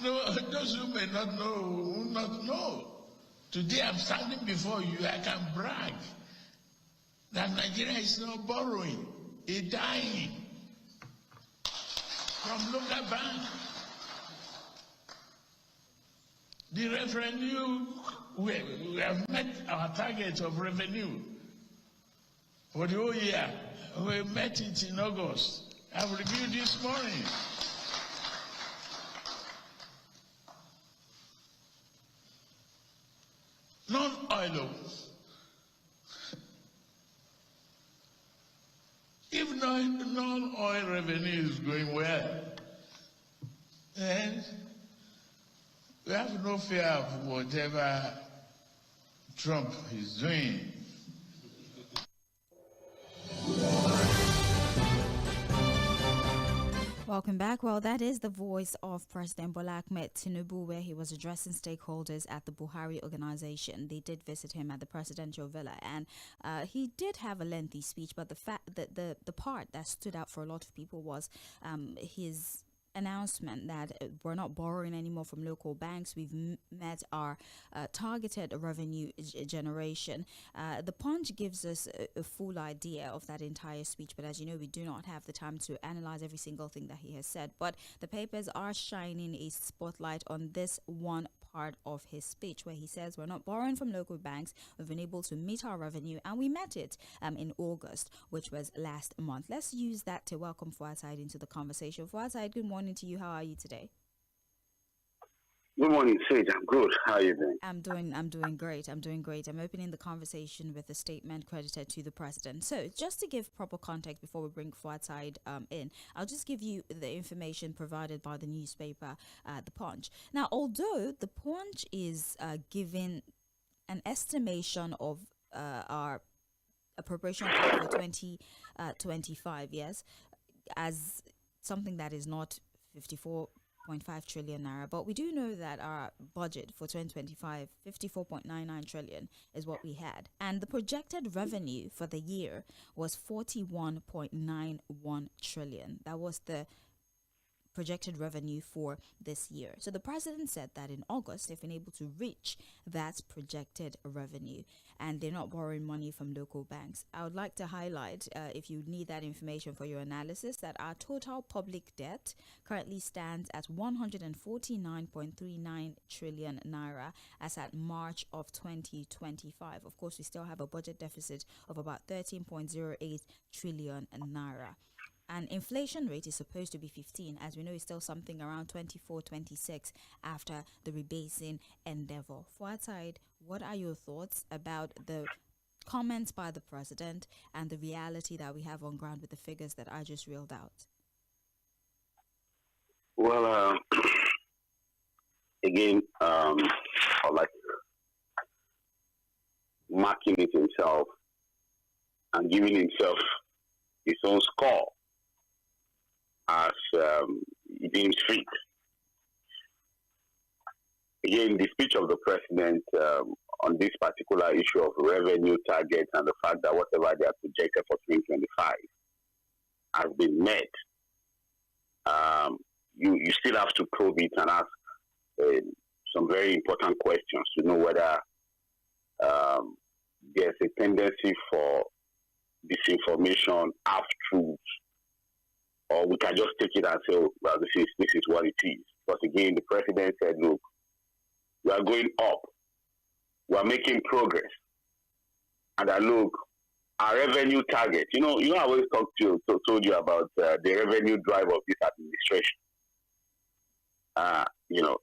No, those who may not know will not know. Today I'm standing before you, I can brag that Nigeria is not borrowing, it's dying from local bank. The revenue, we have met our target of revenue for the whole year. We met it in August. I've reviewed this morning. Non-oil. If non-oil revenue is going well, then we have no fear of whatever Trump is doing. Welcome back. Well, that is the voice of President Bola Ahmed Tinubu, where he was addressing stakeholders at the Buhari organization. They did visit him at the presidential villa, and he did have a lengthy speech. But the fact that the part that stood out for a lot of people was his announcement that we're not borrowing anymore from local banks. We've met our targeted revenue generation. The Punch gives us a full idea of that entire speech, but as you know, we do not have the time to analyze every single thing that he has said. But the papers are shining a spotlight on this one part of his speech where he says we're not borrowing from local banks. We've been able to meet our revenue, and we met it in August, which was last month. Let's use that to welcome Fᴜᴜᴜ into the conversation. Fᴜᴜᴜ, good morning to you. How are you today? Good morning, Sage. I'm good. How are you doing? I'm doing great. I'm opening the conversation with a statement credited to the president. So just to give proper context before we bring Fᴜᴜᴜ in, I'll just give you the information provided by the newspaper, The Punch. Now, although The Punch is giving an estimation of our appropriation for 2025, yes, as something that is not 54.5 trillion naira, but we do know that our budget for 2025, 54.99 trillion is what we had, and the projected revenue for the year was 41.91 trillion. That was the projected revenue for this year. So the president said that in August they've been able to reach that projected revenue, and they're not borrowing money from local banks. I would like to highlight, if you need that information for your analysis, that our total public debt currently stands at 149.39 trillion naira as at March of 2025. Of course, we still have a budget deficit of about 13.08 trillion naira. And inflation rate is supposed to be 15. As we know, it's still something around 24, 26 after the rebasing endeavor. Fᴜᴜᴜ, what are your thoughts about the comments by the president and the reality that we have on ground with the figures that I just reeled out? Well, again, I'd like marking it himself and giving himself his own score as he deems fit. Again, the speech of the president on this particular issue of revenue targets and the fact that whatever they are projected for 2025 has been met, you still have to probe it and ask some very important questions to know whether there's a tendency for disinformation, half-truths, or we can just take it and say, oh, well, this is what it is. Because again, the president said, look, we are going up. We are making progress. And I look, our revenue target, I always told you about the revenue drive of this administration.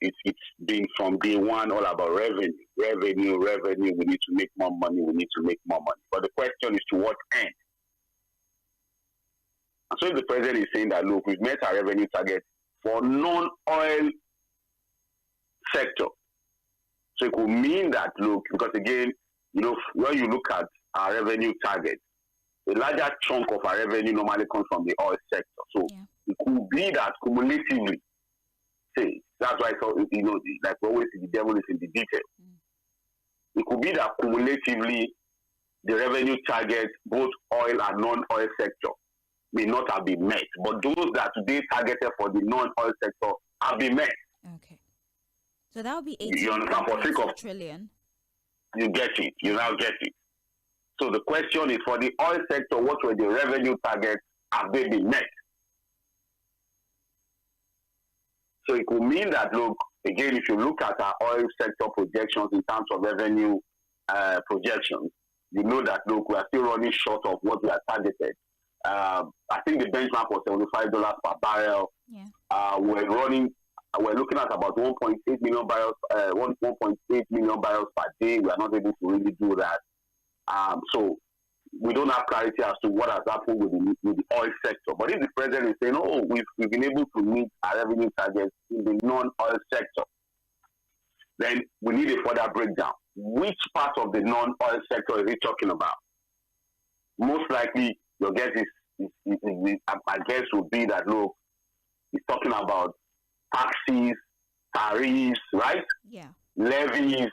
It's been from day one all about revenue. We need to make more money. But the question is to what end? And so if the president is saying that, look, we've met our revenue target for non-oil sector. So it could mean that, look, because again, when you look at our revenue target, a larger chunk of our revenue normally comes from the oil sector. So it could be that cumulatively, that's why I thought, like we always say, the devil is in the detail. It could be that cumulatively, the revenue target, both oil and non-oil sector, may not have been met. But those that today targeted for the non-oil sector have been met. Okay. So that would be You understand? For sake of 18 trillion. you get it. You now get it. So the question is, for the oil sector, what were the revenue targets? Have they been met? So it could mean that, look, again, if you look at our oil sector projections in terms of revenue projections, you know that, look, we are still running short of what we are targeted. I think the benchmark was $75 per barrel. Yeah. We're looking at about 1.8 million barrels, 1.8 million barrels per day. We are not able to really do that. So we don't have clarity as to what has happened with the oil sector. But if the president is saying, oh, we've been able to meet our revenue targets in the non-oil sector, then we need a further breakdown. Which part of the non-oil sector is he talking about? Most likely, your guess my guess would be that, look, he's talking about taxes, tariffs, right? Yeah. Levies.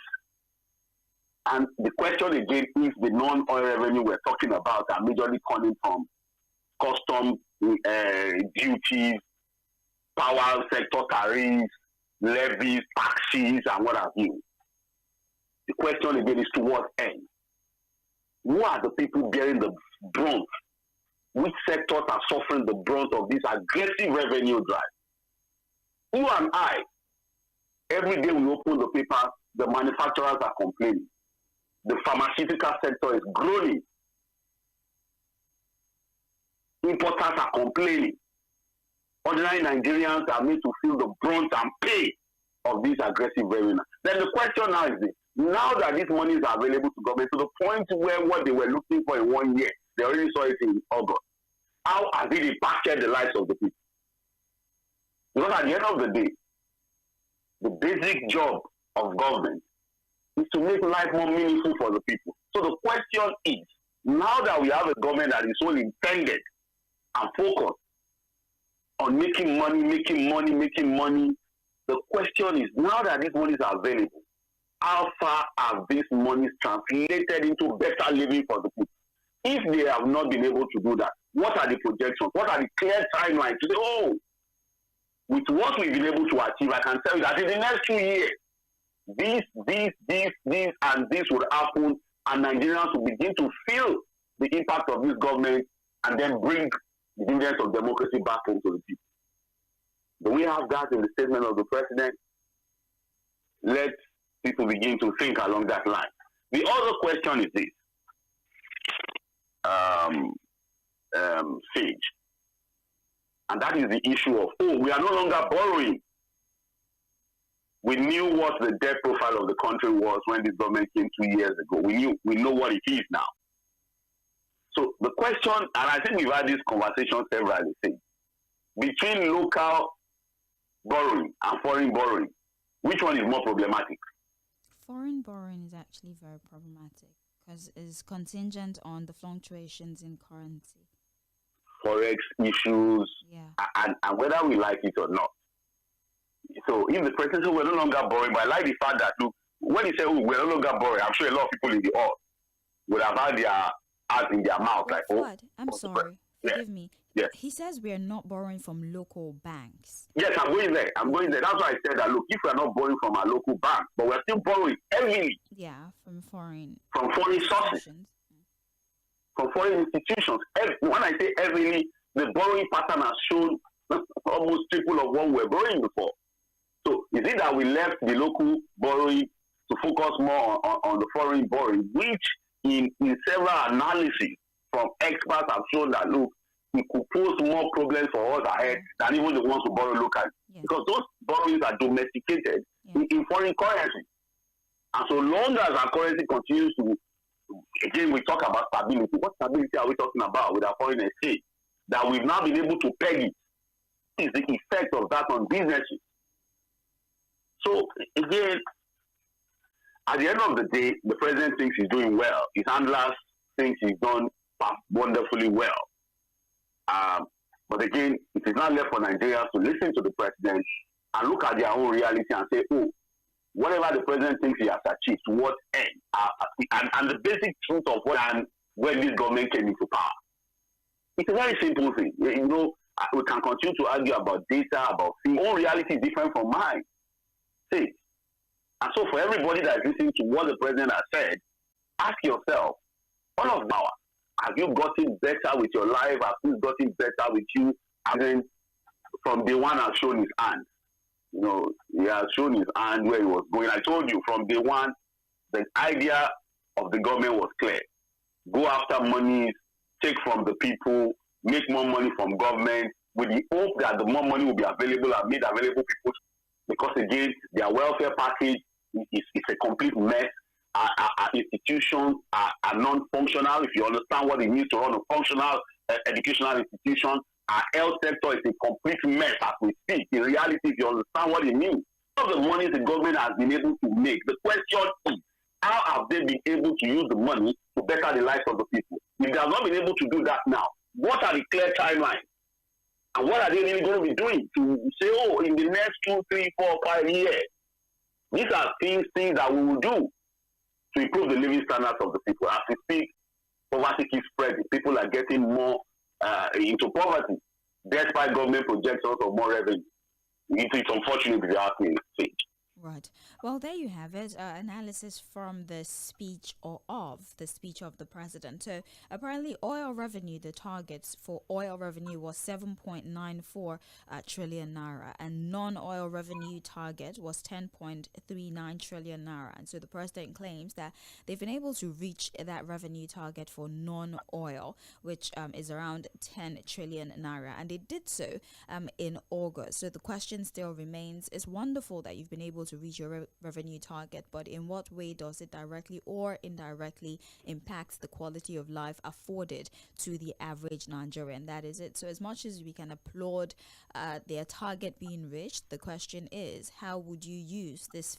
And the question again is, the non-oil revenue we're talking about are majorly coming from custom duties, power sector tariffs, levies, taxes, and what have you. The question again is, to what end? Who are the people bearing the brunt? Which sectors are suffering the brunt of this aggressive revenue drive? You and I, every day we open the paper, the manufacturers are complaining. The pharmaceutical sector is groaning. Importers are complaining. Ordinary Nigerians are made to feel the brunt and pain of this aggressive revenue. Then the question now is this: now that these monies are available to government, to the point where what they were looking for in 1 year, they already saw it in August, how has it impacted the lives of the people? Because at the end of the day, the basic job of government is to make life more meaningful for the people. So the question is, now that we have a government that is solely intended and focused on making money, the question is, now that these monies are available, how far have these monies translated into better living for the people? If they have not been able to do that, what are the projections? What are the clear timelines to say, oh, with what we've been able to achieve, I can tell you that in the next 2 years, this, and this would happen, and Nigerians will begin to feel the impact of this government and then bring the dividends of democracy back home to the people. Do we have that in the statement of the president? Let people begin to think along that line. The other question is this, Sage, and that is the issue of, oh, we are no longer borrowing. We knew what the debt profile of the country was when this government came 2 years ago. We know what it is now. So the question, and I think we've had this conversation several times, between local borrowing and foreign borrowing, which one is more problematic? Foreign borrowing is actually very problematic because it's contingent on the fluctuations in currency. Forex issues, yeah. and whether we like it or not. So if the president said we're no longer borrowing, but I like the fact that, look, when he said, oh, we're no longer borrowing, I'm sure a lot of people in the hall would have had their heart in their mouth. But like, Fuad, I'm sorry, forgive yeah. me. Yeah. He says we are not borrowing from local banks. Yes, I'm going there. That's why I said that, look, if we're not borrowing from our local bank, but we're still borrowing heavily. Yeah, from foreign sources. From foreign institutions. When I say heavily, the borrowing pattern has shown almost triple of what we were borrowing before. So is it that we left the local borrowing to focus more on the foreign borrowing, which in several analyses from experts have shown that, look, it could pose more problems for us ahead than even the ones who borrow locally. Yes. Because those borrowings are domesticated in foreign currency. And so long as our currency continues to, again, we talk about stability. What stability are we talking about with our foreign exchange? That we've now been able to peg it. Is the effect of that on businesses. So, again, at the end of the day, the president thinks he's doing well. His handlers think he's done wonderfully well. But again, it is not left for Nigerians to listen to the president and look at their own reality and say, oh, whatever the president thinks he has achieved, to what end? And the basic truth of when this government came into power. It's a very simple thing. You know, we can continue to argue about data, about things. Our own reality is different from mine. See, And so for everybody that is listening to what the president has said, ask yourself, all of power, have you gotten better with your life? Have you gotten better with you? And then from day one has shown his hand. You know, he has shown his hand where he was going. I told you from day one, the idea of the government was clear. Go after money, take from the people, make more money from government, with the hope that the more money will be available and made available to people. Because again, their welfare package is a complete mess. Our institutions are non-functional. If you understand what it means to run a functional educational institution, our health sector is a complete mess as we speak. In reality, if you understand what it means, all the money the government has been able to make, the question is, how have they been able to use the money to better the lives of the people? If they have not been able to do that now, what are the clear timelines? And what are they really going to be doing to say, oh, in the next 2, 3, 4, 5 years, these are things that we will do to improve the living standards of the people. As we speak, poverty keeps spreading. People are getting more into poverty, despite government projections of more revenue. It's unfortunate if you ask me. Right. Well, there you have it. Analysis from the speech of the president. So apparently oil revenue, the targets for oil revenue was 7.94 trillion naira, and non-oil revenue target was 10.39 trillion naira. And so the president claims that they've been able to reach that revenue target for non-oil, which is around 10 trillion naira. And they did so in August. So the question still remains, it's wonderful that you've been able to reach your revenue target, but in what way does it directly or indirectly impact the quality of life afforded to the average Nigerian? That is it. So as much as we can applaud their target being reached, the question is, how would you use this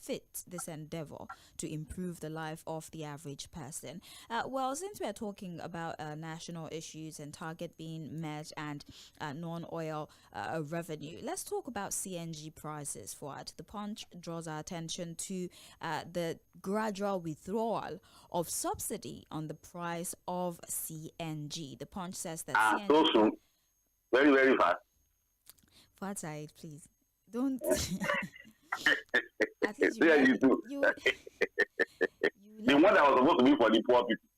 endeavor to improve the life of the average person? Well, since we're talking about national issues and target being met and non-oil revenue, let's talk about CNG prices. The Punch draws our attention to the gradual withdrawal of subsidy on the price of CNG. The Punch says that CNG... So soon. Very, very fast. Fᴜʟᴜ, please. Don't... At least you do. The one that was supposed to be for the poor people.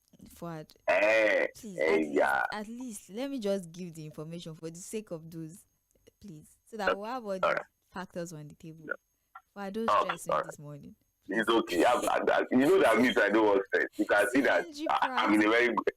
Please, at least let me just give the information for the sake of those, please, so that we'll have all the factors on the table. Yeah. I don't stress this morning. It's okay. You know that means I don't want stress. You can see that I'm in a very good...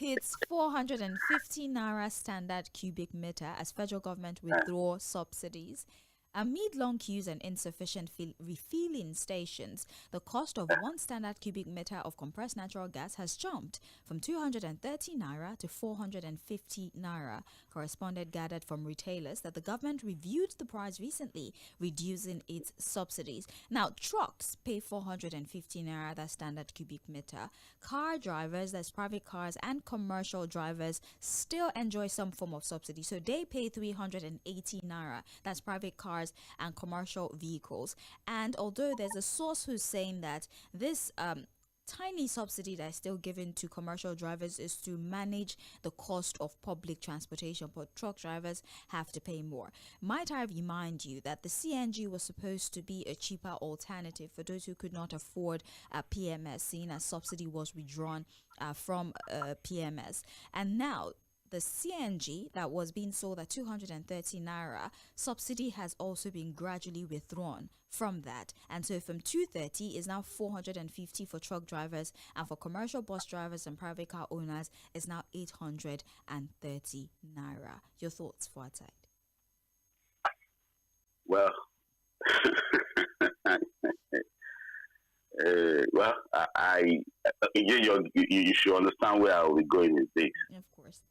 It's 450 naira standard cubic meter as federal government withdraw subsidies. Amid long queues and insufficient refilling stations, the cost of 1 standard cubic meter of compressed natural gas has jumped from 230 naira to 450 naira. Correspondent gathered from retailers that the government reviewed the price recently, reducing its subsidies. Now, trucks pay 450 naira, that's standard cubic meter. Car drivers, that's private cars, and commercial drivers still enjoy some form of subsidy. So they pay 380 naira, that's private cars and commercial vehicles. And although there's a source who's saying that this tiny subsidy that is still given to commercial drivers is to manage the cost of public transportation, but truck drivers have to pay more. Might I remind you that the CNG was supposed to be a cheaper alternative for those who could not afford PMS, seeing as subsidy was withdrawn from PMS. And now the CNG that was being sold at 230 naira, subsidy has also been gradually withdrawn from that. And so from 230 is now 450 for truck drivers, and for commercial bus drivers and private car owners is now 830 naira. Your thoughts, Fᴜʟᴜ? Well, you should understand where I will be going with this. Of course.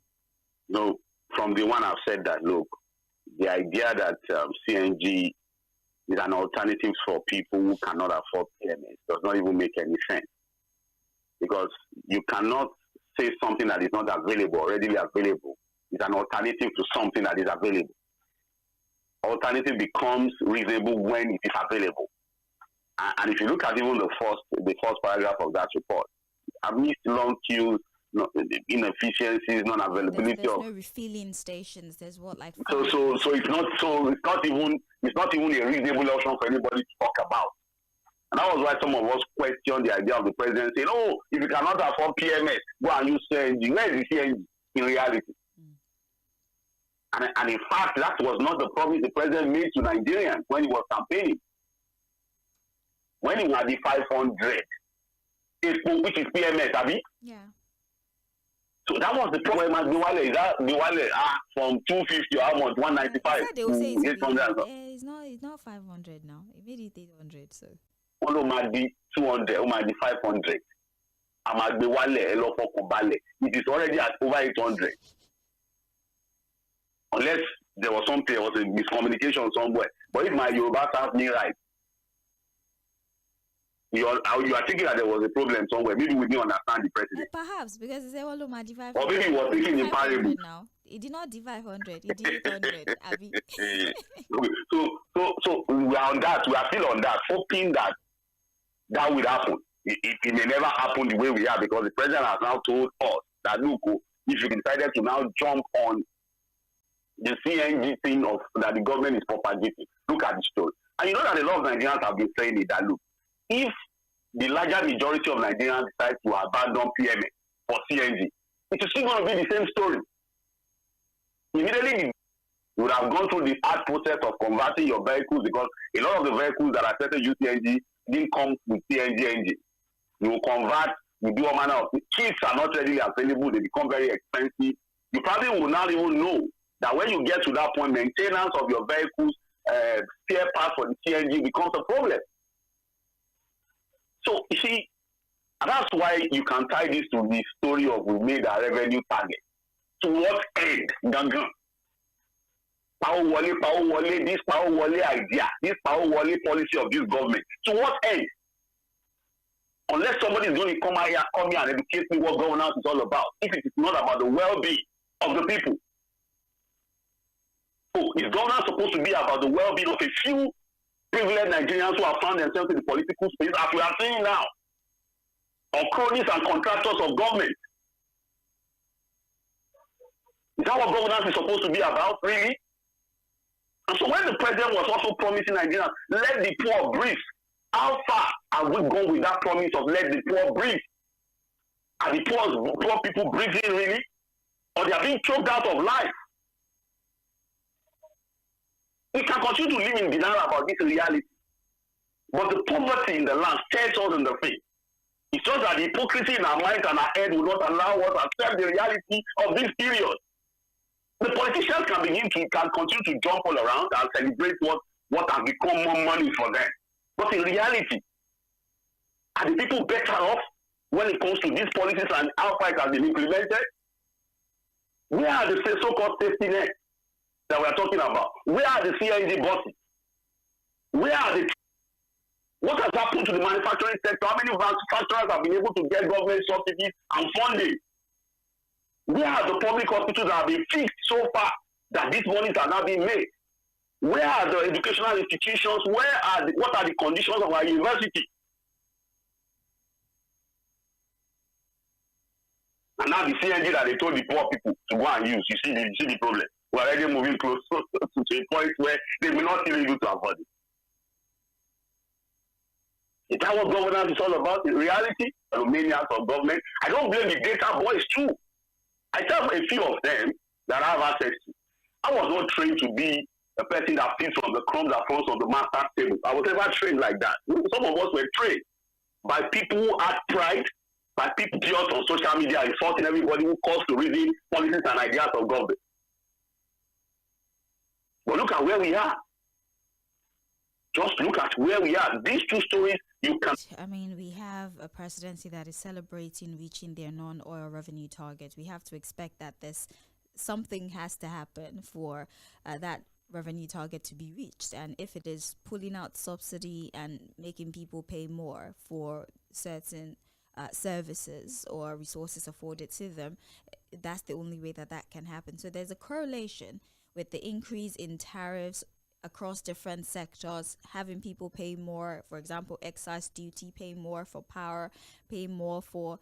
No, from the one I've said that, look, the idea that CNG is an alternative for people who cannot afford PMS does not even make any sense. Because you cannot say something that is not available, readily available, is an alternative to something that is available. Alternative becomes reasonable when it is available. And if you look at even the first paragraph of that report, amidst long queues, inefficiencies, non-availability there's no refilling stations. There's what, like it's not even a reasonable option for anybody to talk about. And that was why some of us questioned the idea of the president saying, oh, if you cannot afford PMS, go and use CNG. Where is the CNG in reality? And in fact, that was not the promise the president made to Nigerians when he was campaigning. When he had the 500, which is PMS, Abi? Yeah. So that was the problem. Is that from 250 or how much? 195 they will say to 800. It's not 500 now. It made it 800. So. It might be 200. It might be 500. It is already at over 800. Unless there was a miscommunication somewhere. But if my Yoruba sounds me right, you are thinking that there was a problem somewhere. Maybe we didn't understand the president. Perhaps because he said, "Well, my divide." Or maybe he was thinking in parable. Now he did not divide 500. He did 800. So we are on that. We are still on that, hoping that will happen. It may never happen the way we are, because the president has now told us that look, if you decided to now jump on the CNG thing of that the government is propagating, look at the story. And you know that a lot of Nigerians have been saying it, that look, if the larger majority of Nigerians decide to abandon PMA for CNG, it is still going to be the same story. Immediately, you would have gone through the hard process of converting your vehicles, because a lot of the vehicles that are set to use CNG didn't come with CNG engine. You will convert, you do all manner of things. Kits are not readily available, they become very expensive. You probably will not even know that when you get to that point, maintenance of your vehicles, spare parts for the CNG becomes a problem. So, you see, that's why you can tie this to the story of we made our revenue target. To what end? Gangan. Power wale, this power wale idea, this power wale policy of this government. To what end? Unless somebody is going to come here and educate me what governance is all about, if it is not about the well-being of the people. So, is governance supposed to be about the well-being of a few privileged Nigerians who have found themselves in the political space, as we are seeing now, or cronies and contractors of government? Is that what governance is supposed to be about, really? And so when the president was also promising Nigerians, let the poor breathe, how far have we gone with that promise of let the poor breathe? Are the poor people breathing, really? Or they are being choked out of life? We can continue to live in denial about this reality. But the poverty in the land stares us in the face. It's just that the hypocrisy in our minds and our head will not allow us to accept the reality of this period. The politicians can continue to jump all around and celebrate what has become more money for them. But in reality, are the people better off when it comes to these policies and how far it has been implemented? Where are the so-called safety nets that we are talking about? Where are the CNG buses? What has happened to the manufacturing sector? How many manufacturers have been able to get government subsidies and funding? Where are the public hospitals that have been fixed so far that these monies are now being made? Where are the educational institutions? What are the conditions of our university? And now the CNG that they told the poor people to go and use, you see the problem. We're already moving close to a point where they will not be able to afford it. Is that what governance is all about in reality? Romanians of government. I don't blame the data boys too. I tell a few of them that I have access to. I was not trained to be a person that feeds from the crumbs that falls on the master's table. I was never trained like that. Some of us were trained by people who had pride, by people just on social media insulting everybody who calls to reason policies and ideas of government. But look at where we are. Just look at where we are. These two stories, you can... I mean, we have a presidency that is celebrating reaching their non-oil revenue target. We have to expect that something has to happen for that revenue target to be reached. And if it is pulling out subsidy and making people pay more for certain services or resources afforded to them, that's the only way that can happen. So there's a correlation with the increase in tariffs across different sectors, having people pay more, for example, excise duty, pay more for power, pay more for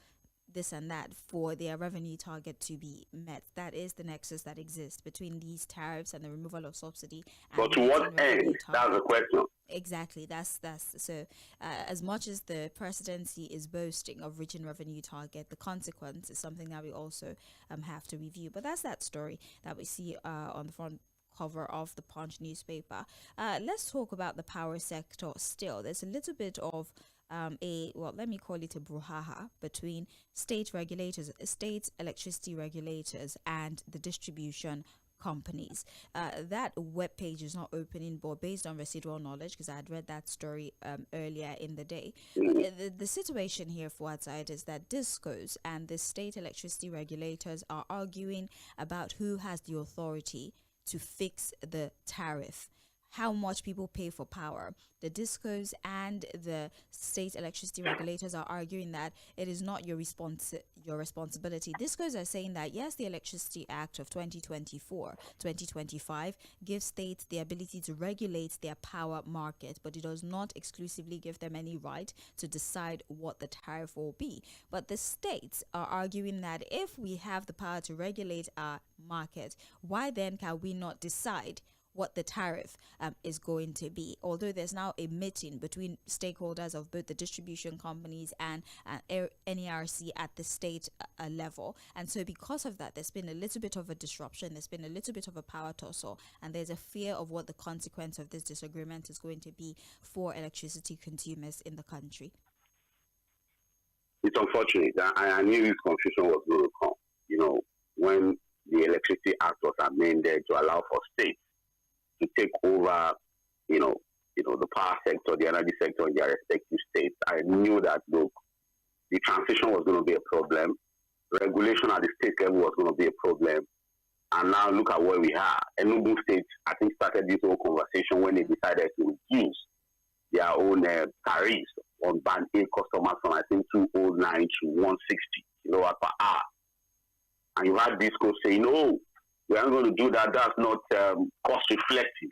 this and that for their revenue target to be met. That is the nexus that exists between these tariffs and the removal of subsidy. But to what end? That's the question. Exactly. That's so. As much as the presidency is boasting of reaching revenue target, the consequence is something that we also have to review. But that's that story that we see on the front cover of the Punch newspaper. Let's talk about the power sector still. There's a little bit of let me call it a brouhaha between state regulators, state electricity regulators, and the distribution companies. That web page is not opening, but based on residual knowledge, because I had read that story earlier in the day, the situation here for outside is that DISCOs and the state electricity regulators are arguing about who has the authority to fix the tariff, how much people pay for power. The DISCOs and the state electricity regulators are arguing that it is not your responsibility. DISCOs are saying that, yes, the Electricity Act of 2025 gives states the ability to regulate their power market, but it does not exclusively give them any right to decide what the tariff will be. But the states are arguing that if we have the power to regulate our market, why then can we not decide what the tariff is going to be? Although there's now a meeting between stakeholders of both the distribution companies and NERC at the state level. And so because of that, there's been a little bit of a disruption, there's been a little bit of a power tussle, and there's a fear of what the consequence of this disagreement is going to be for electricity consumers in the country. It's unfortunate. I knew this confusion was going to come. When the Electricity Act was amended to allow for states to take over, the power sector, the energy sector in their respective states, I knew that, look, the transition was going to be a problem. Regulation at the state level was going to be a problem. And now look at where we are. Enugu State, I think, started this whole conversation when they decided to reduce their own tariffs on band A customers from, I think, 209 to 160 kilowatt per hour. And you had DISCO say, no, we aren't going to do that. That's not cost reflective.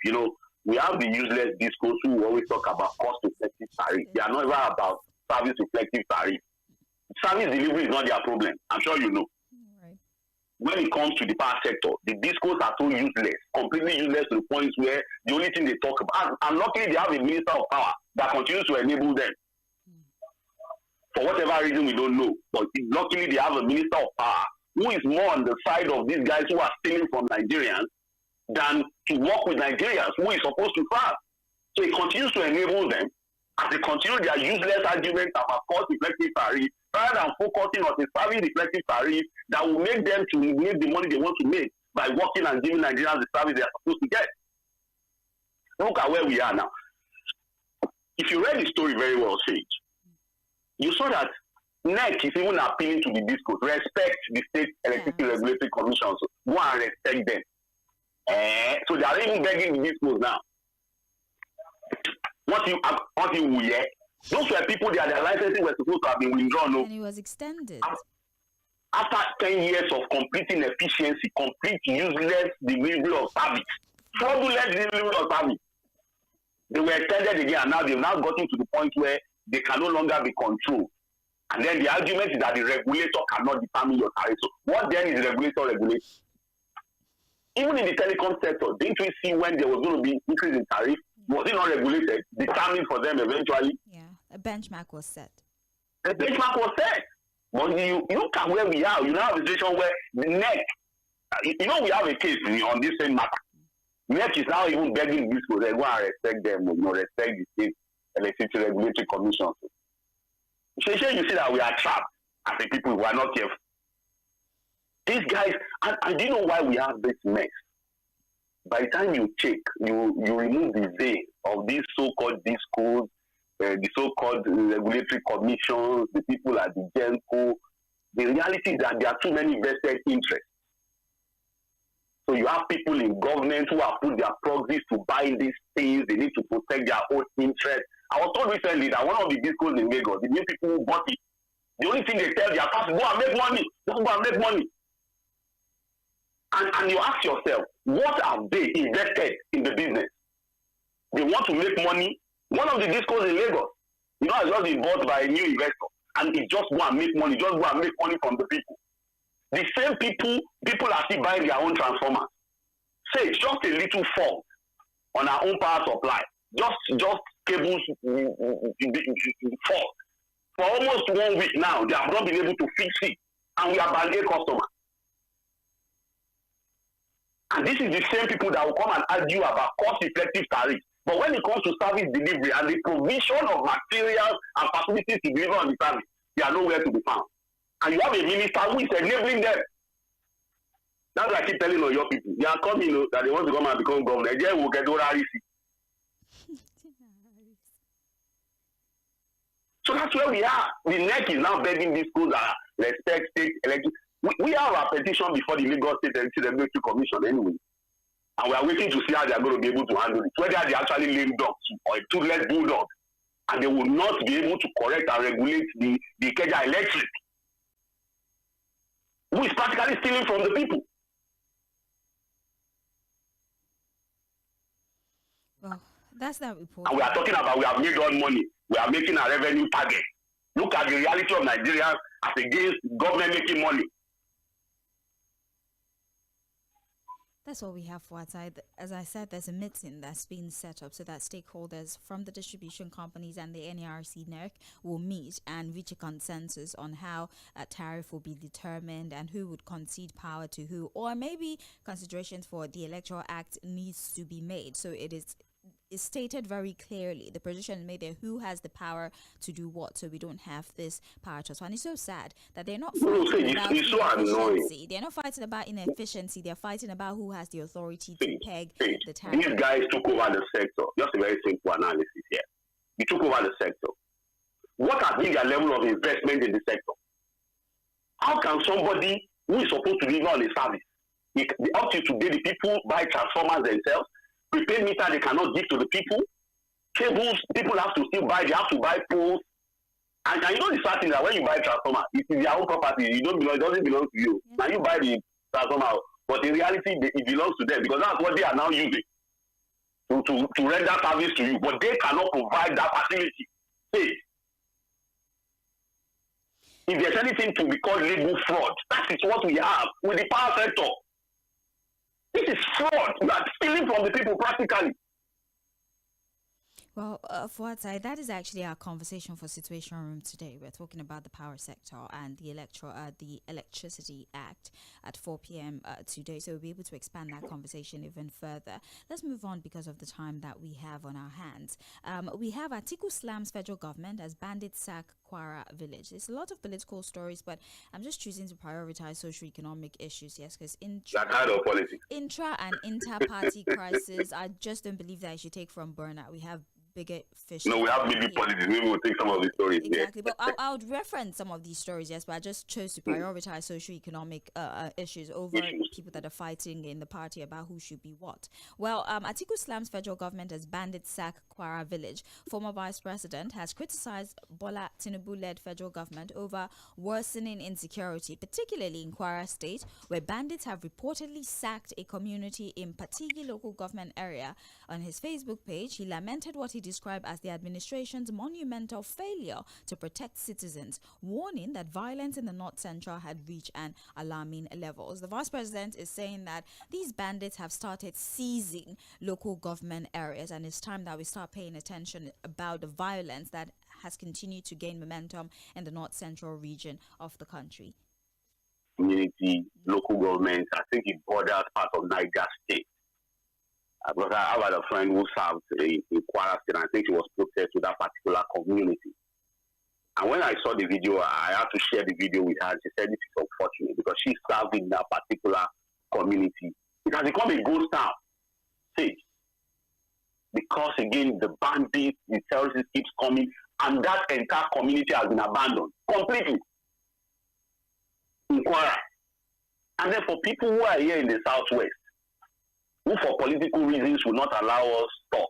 We have the useless DISCOs who always talk about cost reflective tariff. They are never about service reflective tariff. Service delivery is not their problem. I'm sure you know. Right. When it comes to the power sector, the DISCOs are so useless, completely useless to the point where the only thing they talk about, and luckily they have a minister of power that continues to enable them. For whatever reason, we don't know. But luckily they have a minister of power who is more on the side of these guys who are stealing from Nigerians than to work with Nigerians who is supposed to serve. So he continues to enable them as they continue their useless arguments about cost-reflective tariff rather than focusing on the service-reflective tariff that will make them to make the money they want to make by working and giving Nigerians the service they are supposed to get. Look at where we are now. If you read the story very well, Sage, you saw that NEC is even appealing to the DISCOs. Respect the state electricity regulatory commissions. Go and respect them. So they are even begging the DISCOs now. Those were people that their licenses were supposed to have been withdrawn. And it was extended. After 10 years of completing efficiency, complete useless delivery of service, fraudulent delivery of service, they were extended again, and now they've now gotten to the point where they can no longer be controlled. And then the argument is that the regulator cannot determine your tariff. So what then is the regulator regulate? Even in the telecom sector, didn't we see when there was going to be increase in tariff? Was it not regulated, determined for them eventually? Yeah, a benchmark was set. The benchmark was set. But you look at where we are. You now have a situation where the NEC, we have a case on this same matter. NEC is now even begging this to go and respect them, respect the state electricity regulatory commission. So you see that we are trapped as a people who are not careful. These guys, and do you know why we have this mess? By the time you check, you remove the veil of these so-called DISCOs, the so-called regulatory commissions, the people at the GENCO. The reality is that there are too many vested interests. So you have people in government who have put their proxies to buy these things. They need to protect their own interests. I was told recently that one of the DISCOs in Lagos, the new people who bought it, the only thing they tell their staff is go and make money. Just go and make money. And you ask yourself, what have they invested in the business? They want to make money. One of the DISCOs in Lagos, has just been bought by a new investor. and it just go and make money, just go and make money from the people. The same people are still buying their own transformers. Say it's just a little fault on our own power supply. Just cables fault. For almost 1 week now, they have not been able to fix it, and we are bad customers. And this is the same people that will come and argue about cost-effective tariffs. But when it comes to service delivery and the provision of materials and facilities to deliver on the service, they are nowhere to be found. And you have a minister who is enabling them. That's why I keep telling all your people. They are coming, that they want to come and become governor. They will get So that's where we are. The NEC is now begging these schools that respect state elections. We have our petition before the Lagos State Electoral Commission anyway. And we are waiting to see how they are going to be able to handle it. Whether they actually lame dogs or a toothless bulldog. And they will not be able to correct and regulate the Ikeja electric, who is practically stealing from the people. Well, that's that report. And we are talking about we have made all money. We are making a revenue target. Look at the reality of Nigeria as against government making money. That's what we have for outside. As I said, there's a meeting that's been set up so that stakeholders from the distribution companies and the NERC NERC will meet and reach a consensus on how a tariff will be determined and who would concede power to who, or maybe considerations for the Electoral Act needs to be made. So it is stated very clearly, the position made there, who has the power to do what, so we don't have this power trust. And it's so sad that they're not fighting about inefficiency. They're not fighting about inefficiency. They're fighting about who has the authority to peg the tariff. These guys took over the sector. Just a very simple analysis here. You took over the sector. What has been their level of investment in the sector? How can somebody who is supposed to deliver on a service, up to today, the people buy transformers themselves, prepaid meter they cannot give to the people, cables people have to still buy, they have to buy poles, and you know the sad thing that when you buy a transformer, it is their own property, it doesn't belong to you. Yes. Now you buy the transformer, but in reality it belongs to them because that's what they are now using to render service to you, but they cannot provide that facility. Hey, if there's anything to be called legal fraud, that is what we have with the power sector. This is fraud. You are stealing from the people practically. Well, for outside, that is actually our conversation for Situation Room today. We're talking about the power sector and the Electricity Act at 4 p.m. Today. So we'll be able to expand that conversation even further. Let's move on because of the time that we have on our hands. We have Atiku Slam's federal government as bandits sack Kwara village. There's a lot of political stories, but I'm just choosing to prioritize socio-economic issues, yes, because intra and inter-party crisis, I just don't believe that I should take from burnout. We have bigger fish. No, we have maybe politics. Maybe we'll take some of the stories. Exactly, but I would reference some of these stories, yes, but I just chose to prioritize socio-economic issues over people that are fighting in the party about who should be what. Well, Atiku Slam's federal government has bandit sack Kwara village. Former vice president has criticized Bola Tinubu-led federal government over worsening insecurity, particularly in Kwara State, where bandits have reportedly sacked a community in Patigi local government area. On his Facebook page, he lamented what he described as the administration's monumental failure to protect citizens, warning that violence in the North Central had reached an alarming levels. The vice president is saying that these bandits have started seizing local government areas, and it's time that we start paying attention about the violence that has continued to gain momentum in the North Central region of the country. Community, local governments, I think it borders part of Niger State. Because I have a friend who served in Kwara State, and I think he was protected to that particular community. And when I saw the video, I had to share the video with her. She said, "This is unfortunate because she served in that particular community. It has become a ghost town." See, because again, the bandits, the terrorists keeps coming, and that entire community has been abandoned completely in Kwara. And then for people who are here in the southwest, who for political reasons will not allow us talk,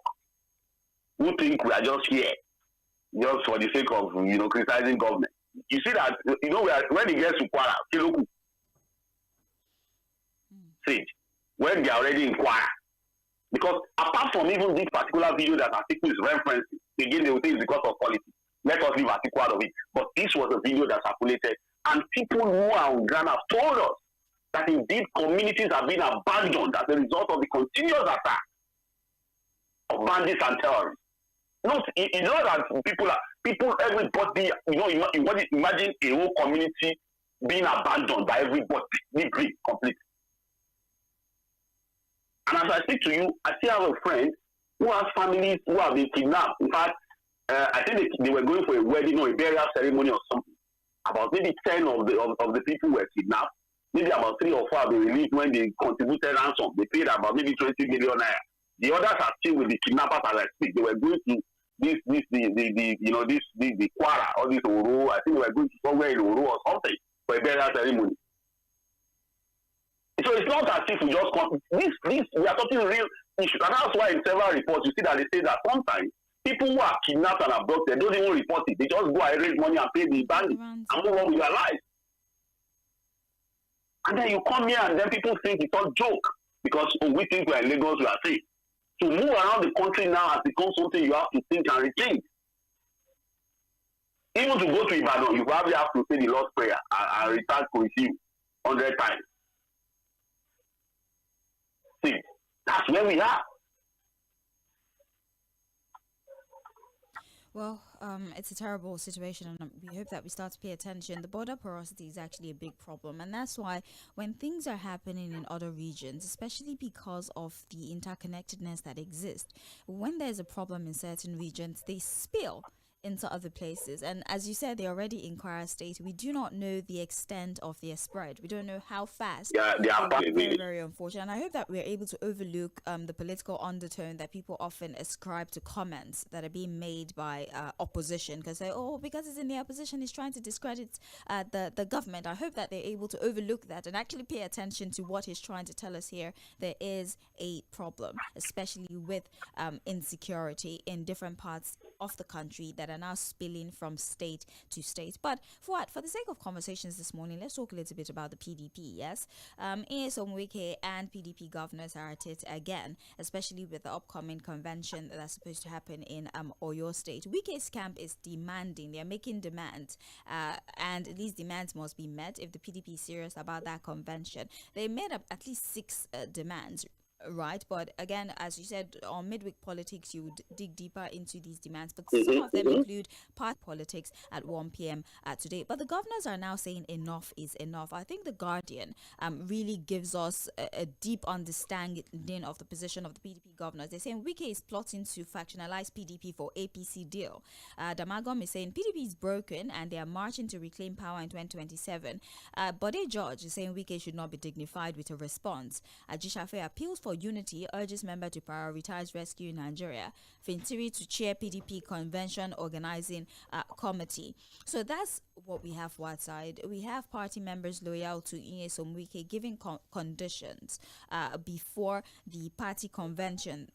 who think we are just here just for the sake of criticizing government. You see that when it gets to Kwara, Kiloku, when they are already in Kwara, because apart from even this particular video that Atiku is referencing, again they will say it's because of politics. let us leave Atiku out of it. But this was a video that circulated, and people who are on ground have told us that indeed communities have been abandoned as a result of the continuous attack of bandits and terrorists. You know that everybody, imagine a whole community being abandoned by everybody, complete. And as I speak to you, I still have a friend who has families who have been kidnapped. In fact, I think they were going for a wedding or a burial ceremony or something. About maybe 10 of the people were kidnapped. Maybe about 3 or 4 have been released when they contributed ransom. They paid about maybe 20 million naira. The others are still with the kidnappers as I speak. They were going to the Kwara or this Oru. I think they were going to somewhere in Oru or something for a burial ceremony. So it's not as if we just come. This we are talking real issues, and that's why in several reports you see that they say that sometimes people who are kidnapped and abducted don't even report it. They just go and raise money and pay the bandits and move on with their lives. And then you come here and then people think it's all joke because we think we're in Lagos, we are safe. To move around the country now has become something you have to think and rethink. Even to go to Ibadan, you probably have to say the Lord's Prayer and return to you 100 times. See, that's where we are. Well, it's a terrible situation, and we hope that we start to pay attention. The border porosity is actually a big problem, and that's why when things are happening in other regions, especially because of the interconnectedness that exists, when there's a problem in certain regions, they spill into other places. And as you said, they're already in Kwara State. We do not know the extent of their spread. We don't know how fast. They are very, very unfortunate. And I hope that we're able to overlook the political undertone that people often ascribe to comments that are being made by opposition, because they because it's in the opposition, it's trying to discredit the government. I hope that they're able to overlook that and actually pay attention to what he's trying to tell us here. There is a problem, especially with insecurity in different parts of the country that are now spilling from state to state. But for the sake of conversations this morning, let's talk a little bit about the PDP. Yes, Nyesom and PDP governors are at it again, especially with the upcoming convention that's supposed to happen in Oyo State. Wike's camp is demanding; they are making demands, and these demands must be met if the PDP is serious about that convention. They made up at least 6 demands. Right, but again, as you said, on midweek politics, you would dig deeper into these demands, but some of them include party politics at 1 p.m. Today. But the governors are now saying enough is enough. I think the Guardian really gives us a deep understanding of the position of the PDP governors. They're saying Wike is plotting to factionalize PDP for APC deal. Damagom is saying PDP is broken and they are marching to reclaim power in 2027. Bode George is saying Wike should not be dignified with a response. Ajishafe appeals for unity, urges member to prioritize rescue in Nigeria. Fintiri to chair PDP convention organizing committee. So that's what we have one side. We have party members loyal to Nyesom Wike giving conditions before the party convention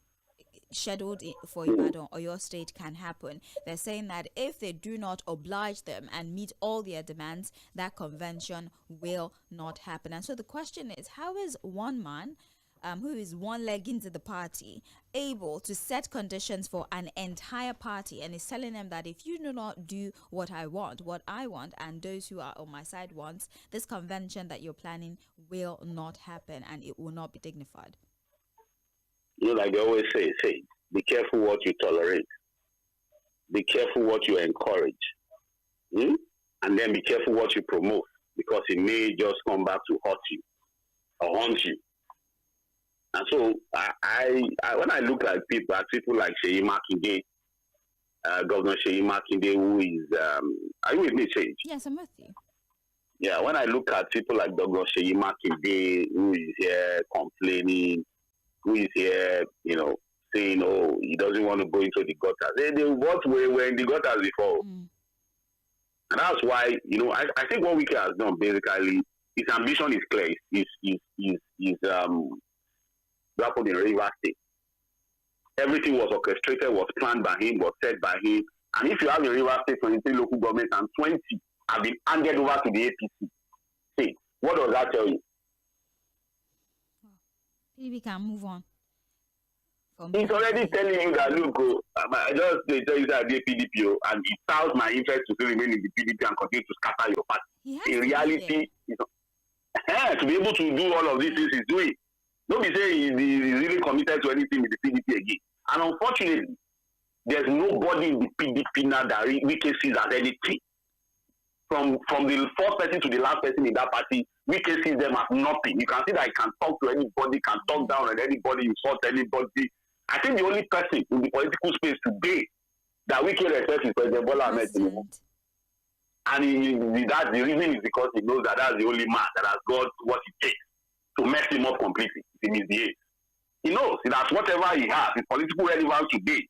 scheduled for Ibadan or your state can happen. They're saying that if they do not oblige them and meet all their demands, that convention will not happen. And so the question is, how is one man who is one leg into the party able to set conditions for an entire party and is telling them that if you do not do what I want, and those who are on my side wants, this convention that you're planning will not happen and it will not be dignified? Like they always say, be careful what you tolerate. Be careful what you encourage. And then be careful what you promote, because it may just come back to hurt you or haunt you. And so I when I look at people like Seyi Makinde, Governor Seyi Makinde, who is, are you with me, Sage? Yes, I'm with you. Yeah, when I look at people like Governor Seyi Makinde, who is here complaining, who is here, saying, he doesn't want to go into the gutters. They both were in the gutters before. And that's why, I think what Wike has done, basically, his ambition is clear. He's grappled in Rivers State. Everything was orchestrated, was planned by him, was set by him. And if you have in Rivers State 23 local governments and 20 have been handed over to the APC, see, what does that tell you? Maybe we can move on He's already telling you that, look, I just tell you that I be PDP, and it sounds my interest to still remain in the PDP and continue to scatter your party. In reality, to be able to do all of these things he's doing. Don't be saying he's really committed to anything with the PDP again. And unfortunately, there's nobody in the PDP now that Wike sees as anything. From the first person to the last person in that party, Wike sees them as nothing. You can see that he can talk to anybody, can talk down on anybody, insult anybody. I think the only person in the political space today that Wike respects is President Bola Ahmed Tinubu. And the reason is because he knows that that's the only man that has got what it takes to mess him up completely if he misbehaves. He knows that whatever he has, his political relevance today,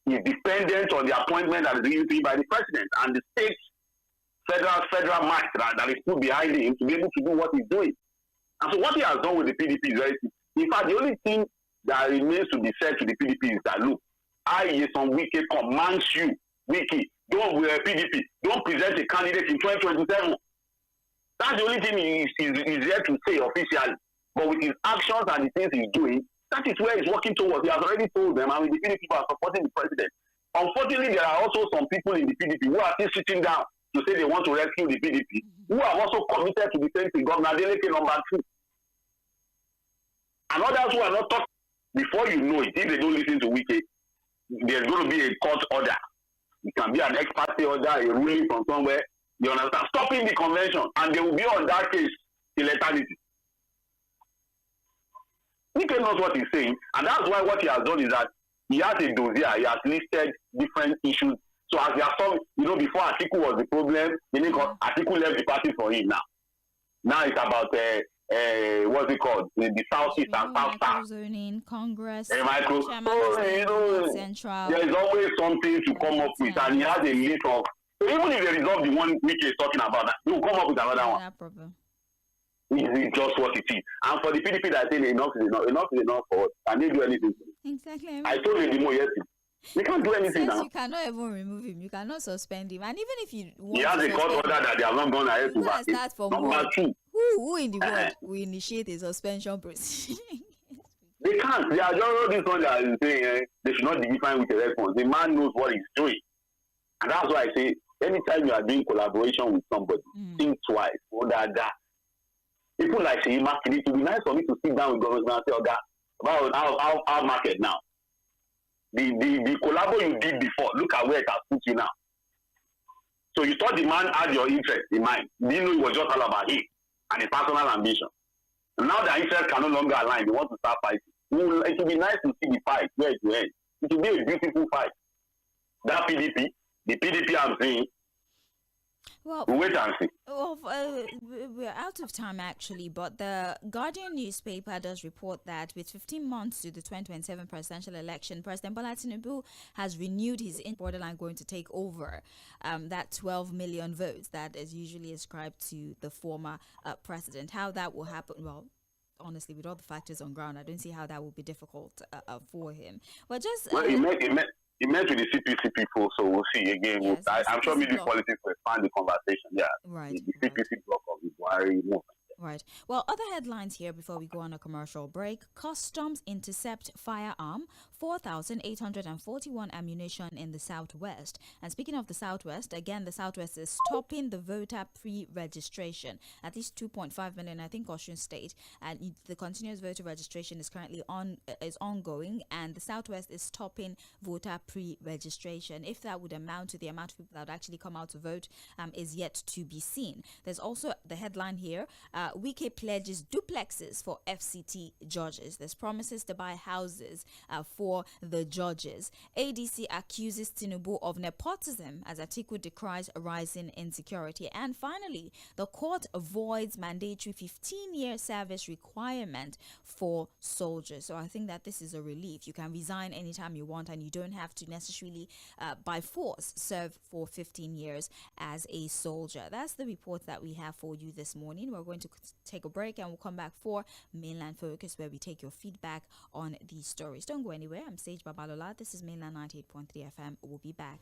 is dependent on the appointment that is given to him by the president and the state federal might that is put behind him to be able to do what he's doing. And so what he has done with the PDP is very simple. In fact, the only thing that remains to be said to the PDP is that, look, Wike commands you, Wike, don't PDP, don't present a candidate in 2027. That's the only thing he's there to say officially. But with his actions and the things he's doing, that is where he's working towards. He has already told them, and with the PDP are supporting the president. Unfortunately, there are also some people in the PDP who are still sitting down to say they want to rescue the PDP, who have also committed to the same thing. Governor Adeleke number 2. And others who are not talking, before you know it, if they don't listen to Wike, there's going to be a court order. It can be an ex parte order, a ruling from somewhere. You understand? Stopping the convention, and they will be on that case till eternity. Wike knows what he's saying, and that's why what he has done is that he has a dossier. He has listed different issues. So as they are some, before Atiku was the problem, Atiku left the party for him now. Now it's about what's it called? The Southeast and South South. Zoning, Congress, Central. There is always something to come up with, and he has a list of. So even if they resolve the one Wike is talking about, he will come up with another one. That problem. It's just what it is. And for the PDP that say enough is enough for us. Can they do anything? Exactly. I told you the more yesterday. We can't do anything now. You cannot even remove him. You cannot suspend him. And even if you want he has a court order that they have not gone ahead to back. Number 2. Who in the world will initiate a suspension proceeding? They can't. They are just this one that is saying they should not dignify with a response. The man knows what he's doing. And that's why I say, anytime you are doing collaboration with somebody, think twice. People like Seyi Makinde, it would be nice for me to sit down with government and say, about our market now. The collabo you did before, look at where it has put you now. So you thought the man had your interest in mind. You didn't know it was just all about him and his personal ambition. And now the interests can no longer align. They want to start fighting. It would be nice to see the fight where it will end. It will be a beautiful fight. That PDP, the PDP I'm saying, well, we'll wait and see. Well, we're out of time actually, but the Guardian newspaper does report that with 15 months to the 2027 presidential election, President Bola Tinubu has renewed his borderline going to take over that 12 million votes that is usually ascribed to the former president. How that will happen, well, honestly, with all the factors on ground, I don't see how that will be difficult for him. But just He met with the CPC people, so we'll see again. Yes, I'm sure media politics will expand the conversation. Yeah, right. The CPC block of the Buhari movement. Right. Well, other headlines here before we go on a commercial break. Customs intercept firearm, 4,841 ammunition in the Southwest. And speaking of the Southwest, again, the Southwest is stopping the voter pre-registration. At least 2.5 million, I think, Osun State. And the continuous voter registration is currently ongoing. And the Southwest is stopping voter pre-registration. If that would amount to the amount of people that would actually come out to vote is yet to be seen. There's also the headline here. Wike pledges duplexes for FCT judges. There's promises to buy houses for the judges. ADC accuses Tinubu of nepotism as Atiku decries rising insecurity. And finally, the court avoids mandatory 15-year service requirement for soldiers. So I think that this is a relief. You can resign anytime you want and you don't have to necessarily by force serve for 15 years as a soldier. That's the report that we have for you this morning. We're going to take a break and we'll come back for Mainland Focus, where we take your feedback on these stories. Don't go anywhere. I'm Sage Babalola. This is Mainland 98.3 FM. We'll be back.